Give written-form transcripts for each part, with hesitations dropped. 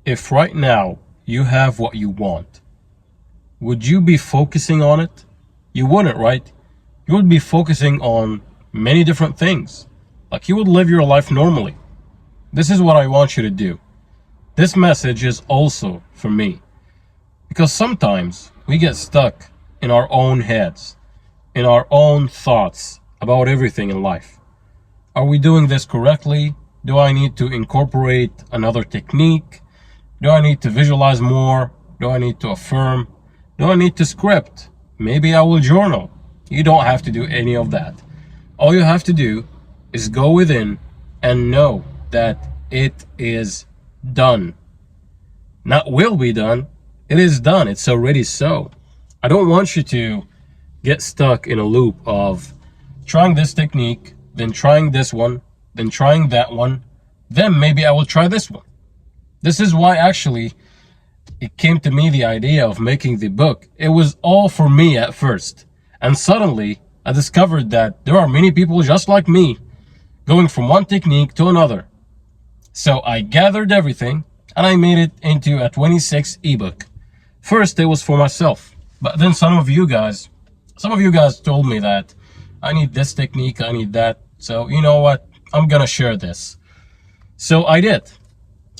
If right now you have what you want, would you be focusing on it? You wouldn't, right? You would be focusing on many different things. Like you would live your life normally. This is what I want you to do. This message is also for me. Because sometimes we get stuck in our own heads, in our own thoughts about everything in life. Are we doing this correctly? Do I need to incorporate another technique? Do I need to visualize more? Do I need to affirm? Do I need to script? Maybe I will journal. You don't have to do any of that. All you have to do is go within and know that it is done. Not will be done. It is done. It's already so. I don't want you to get stuck in a loop of trying this technique, then trying this one, then trying that one, then maybe I will try this one. This is why actually it came to me the idea of making the book. It was all for me at first. And suddenly I discovered that there are many people just like me going from one technique to another. So I gathered everything and I made it into a 26 ebook. First it was for myself, but then some of you guys told me that I need this technique, I need that. So you know what? I'm gonna share this. So I did.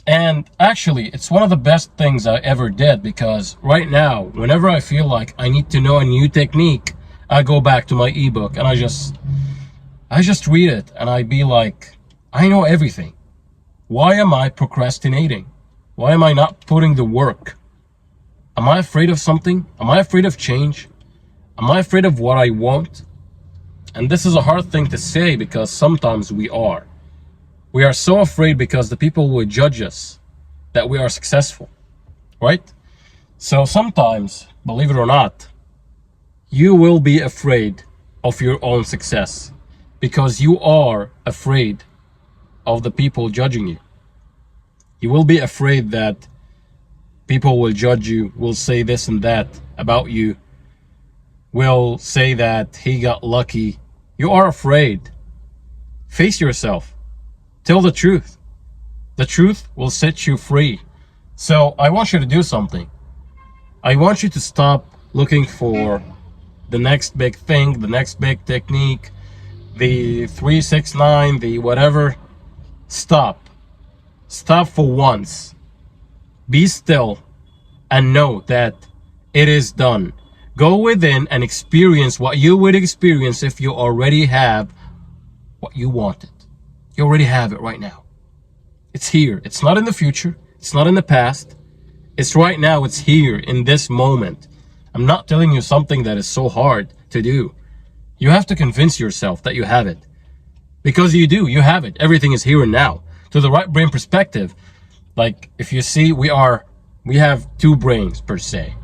And actually, it's one of the best things I ever did, because right now, whenever I feel like I need to know a new technique, I go back to my ebook and I just read it and I be like, I know everything. Why am I procrastinating? Why am I not putting the work? Am I afraid of something? Am I afraid of change? Am I afraid of what I want? And this is a hard thing to say, because sometimes we are. We are so afraid because the people will judge us that we are successful, right? So sometimes, believe it or not, you will be afraid of your own success because you are afraid of the people judging you. You will be afraid that people will judge you, will say this and that about you, will say that he got lucky. You are afraid. Face yourself. Tell the truth. The truth will set you free. So I want you to do something. I want you to stop looking for the next big thing, the next big technique, the 369, the whatever. Stop. Stop for once. Be still and know that it is done. Go within and experience what you would experience if you already have what you wanted. You already have it right now. It's here. It's not in the future. It's not in the past. It's right now. It's here in this moment. I'm not telling you something that is so hard to do. You have to convince yourself that you have it. Because you do. You have it. Everything is here and now. To the right brain perspective, like if you see, we have two brains per se.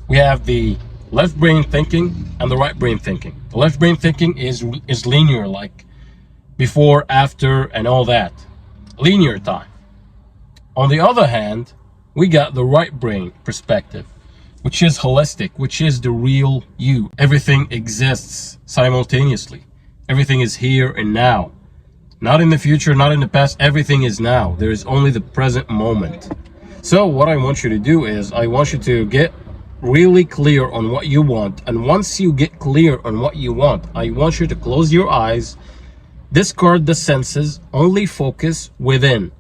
We have the left brain thinking and the right brain thinking. The left brain thinking is linear, like before, after, and all that. Linear time. On the other hand, we got the right brain perspective, which is holistic, which is the real you. Everything exists simultaneously. Everything is here and now. Not in the future, not in the past. Everything is now. There is only the present moment. So what I want you to do is I want you to get really clear on what you want. And once you get clear on what you want, I want you to close your eyes, discard the senses, only focus within.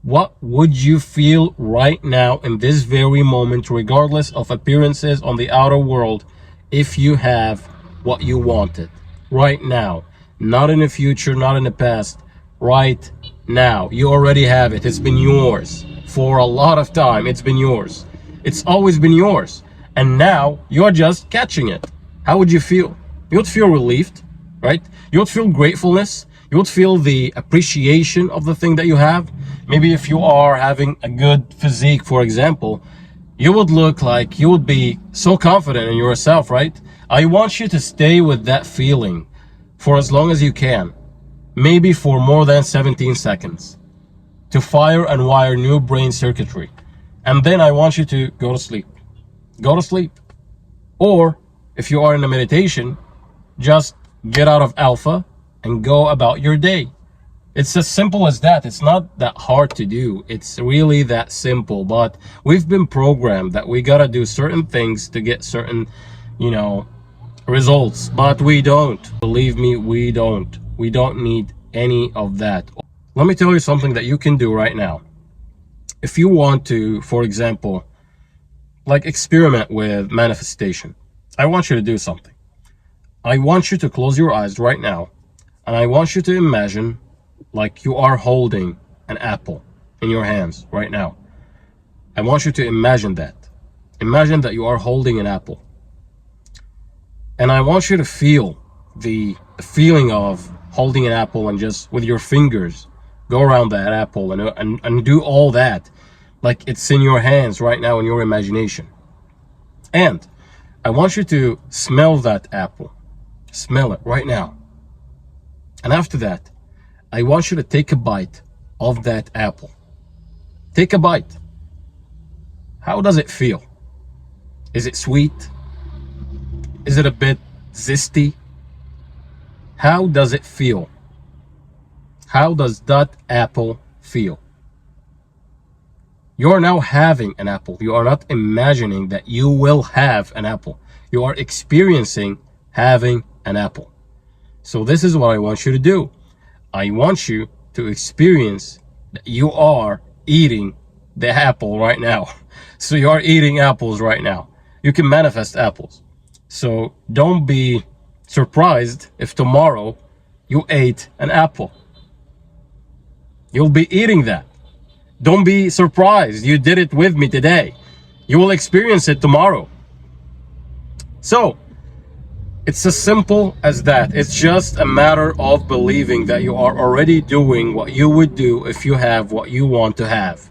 What would you feel right now in this very moment, regardless of appearances on the outer world, if you have what you wanted right now? Not in the future, not in the past, right now. You already have it. It's been yours for a lot of time. It's been yours. It's always been yours. And now you're just catching it. How would you feel? You would feel relieved, right? You would feel gratefulness. You would feel the appreciation of the thing that you have. Maybe if you are having a good physique, for example, you would look like you would be so confident in yourself, right? I want you to stay with that feeling for as long as you can, maybe for more than 17 seconds, to fire and wire new brain circuitry. And then I want you to go to sleep. Go to sleep. Or if you are in a meditation, just get out of alpha and go about your day. It's as simple as that. It's not that hard to do. It's really that simple. But we've been programmed that we gotta do certain things to get certain, results. But we don't. Believe me, we don't. We don't need any of that. Let me tell you something that you can do right now. If you want to, for example, like experiment with manifestation, I want you to do something. I want you to close your eyes right now, and I want you to imagine like you are holding an apple in your hands right now. I want you to imagine that. Imagine that you are holding an apple. And I want you to feel the feeling of holding an apple and just with your fingers go around that apple and do all that like it's in your hands right now in your imagination. And I want you to smell that apple. Smell it right now. And after that, I want you to take a bite of that apple. Take a bite. How does it feel? Is it sweet? Is it a bit zesty? How does it feel? How does that apple feel? You are now having an apple. You are not imagining that you will have an apple. You are experiencing having an apple. So this is what I want you to do. I want you to experience that you are eating the apple right now. So you are eating apples right now. You can manifest apples. So don't be surprised if tomorrow you ate an apple. You'll be eating that. Don't be surprised you did it with me today. You will experience it tomorrow. So it's as simple as that. It's just a matter of believing that you are already doing what you would do if you have what you want to have.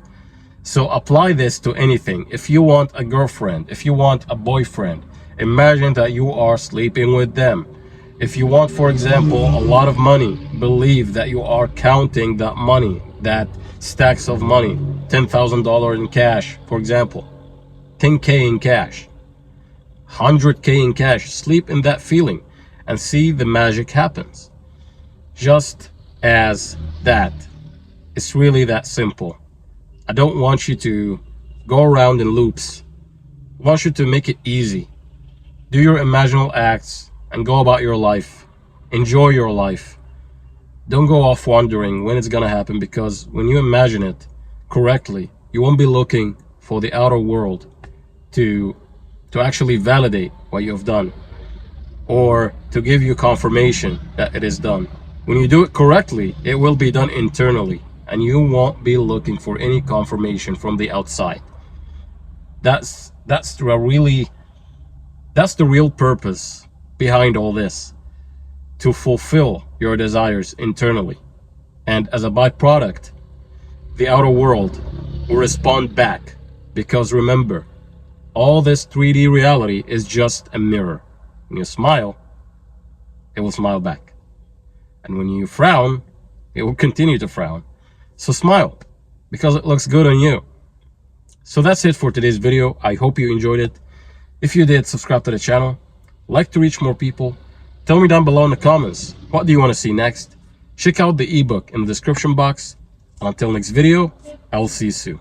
So apply this to anything. If you want a girlfriend, if you want a boyfriend, imagine that you are sleeping with them. If you want, for example, a lot of money, believe that you are counting that money, that stacks of money, $10,000 in cash, for example, 10K in cash, 100K in cash. Sleep in that feeling and see the magic happens. Just as that. It's really that simple. I don't want you to go around in loops. I want you to make it easy. Do your imaginal acts and go about your life. Enjoy your life. Don't go off wondering when it's gonna happen, because when you imagine it correctly, you won't be looking for the outer world to actually validate what you have done or to give you confirmation that it is done. When you do it correctly, it will be done internally and you won't be looking for any confirmation from the outside. That's the real purpose behind all this, to fulfill your desires internally. And as a byproduct, the outer world will respond back, because remember, all this 3D reality is just a mirror. When you smile, it will smile back. And when you frown, it will continue to frown. So smile, because it looks good on you. So that's it for today's video. I hope you enjoyed it. If you did, subscribe to the channel. Like to reach more people. Tell me down below in the comments, what do you want to see next? Check out the ebook in the description box. Until next video, I will see you soon.